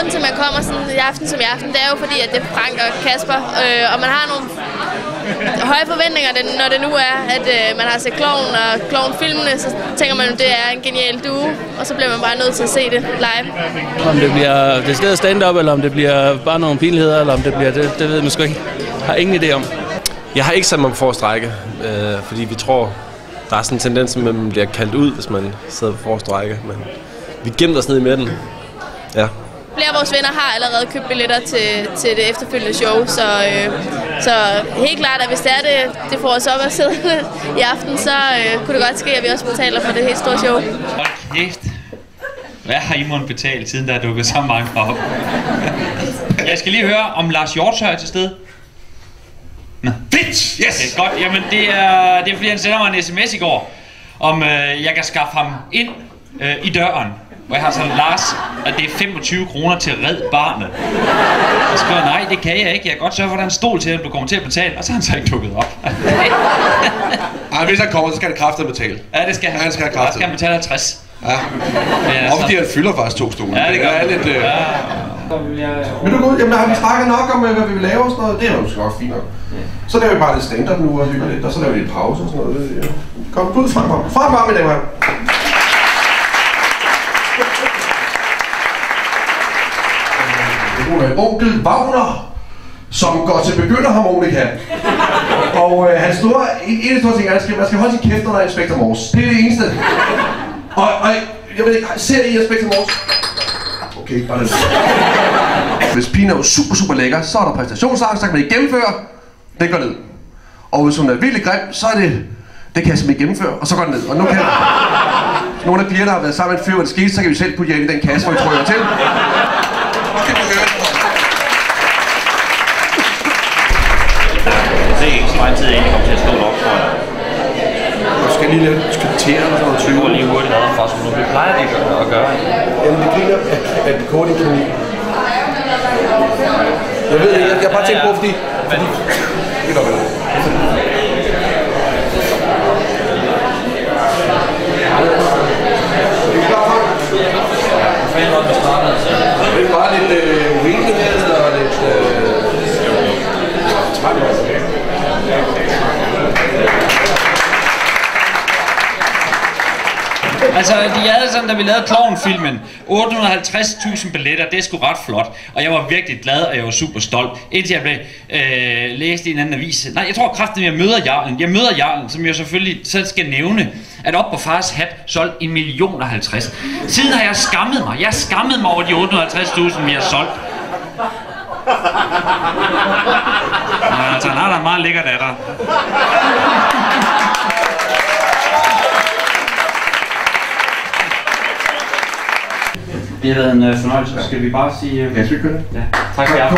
grunden til, at man kommer sådan i aften som i aften, det er jo fordi, at det er Frank og Kasper, og man har nogle høje forventninger, når det nu er, at man har set Klovn og Klovn-filmene, så tænker man, at det er en genial duo, og så bliver man bare nødt til at se det live. Om det bliver decideret stand-up, eller om det bliver bare nogle pinligheder, eller om det bliver det ved jeg sgu ikke. Jeg har ingen idé om. Jeg har ikke sat mig for at strække, fordi vi tror, der er sådan en tendens, at man bliver kaldt ud, hvis man sidder for at strække. Men vi gemte os ned i midten. Ja. Flere af vores venner har allerede købt billetter til det efterfølgende show, så helt klart, at hvis det får os op at sidde i aften, så kunne det godt ske, at vi også betaler for det helt store show. Kæft. Hvad har I måttet betale, siden der er dukket så mange op? Jeg skal lige høre, om Lars Hjortshøj er til stede. Nå. Fedt! Yes! Okay, godt. Jamen, det er fordi, han sender mig en sms i går, om jeg kan skaffe ham ind i døren. Hvor jeg har sådan, Lars, at det er 25 kroner til Red Barnet. Jeg skriver, nej, det kan jeg ikke. Jeg kan godt sørge for, at der er en stol til, at du kommer til at betale. Og så har han så ikke dukket op. Ej, hvis han kommer, så skal han kraftigt betale. Ja, det skal han. Han skal kraftigt. Han betale 50. Ja. Og fordi han fylder faktisk 2 stole. Ja, det gør han. Lidt, Men du gå, jamen har vi snakket nok om, hvad vi vil lave og sådan noget? Det er jo nok fint nok. Så laver vi bare lidt stand-up nu og hygger lidt, og så laver vi lidt pause og sådan noget. Ja. Kom ud frem, mine damer. Onkel Wagner, som går til begynderharmonika. Og hans store, en af de store ting er, at man skal holde sin kæft, når der er Inspector Morse. Det er det eneste. Og jeg ved ikke, ser I Inspector Morse? Okay, bare det. Hvis pigen er jo super lækker, så er der præstationsangst, så kan man ikke gennemføre. Det går ned. Og hvis hun er virkelig grim, så er det kan jeg simpelthen ikke gennemføre, og så går det ned. Og nu kan nogle af pigerne har været sammen med en fyr, hvor det skete, så kan vi selv putte jer ind i den kasse, hvor vi trykker til. Det er ikke så meget tid, jeg kommer til at stå op for. Du skal lige lave skriptere eller sådan noget. 20 år lige hurtigt noget for, som du plejer det at gøre. Jamen det griner, at coding kan lide. Jeg ved ikke, jeg har bare tænkt på, fordi... Det går vel. Det er bare lidt uenighed og lidt... Altså, de havde sådan, da vi lavede Klovn-filmen, 850.000 billetter, det er sgu ret flot. Og jeg var virkelig glad, og jeg var super stolt. Indtil jeg blev læst i en anden avis. Nej, jeg tror kraftigt, at jeg møder Jarlen. Jeg møder Jarlen, som jeg selvfølgelig selv skal nævne, at op på fars hat solgt 1.050.000. Siden har jeg skammet mig. Jeg skammede mig over de 850.000, vi har solgt. Altså, han har da en meget lækker datter. Det har været en fornøjelse. Skal vi bare sige... Ja, skal vi køre? Ja. Tak for jer.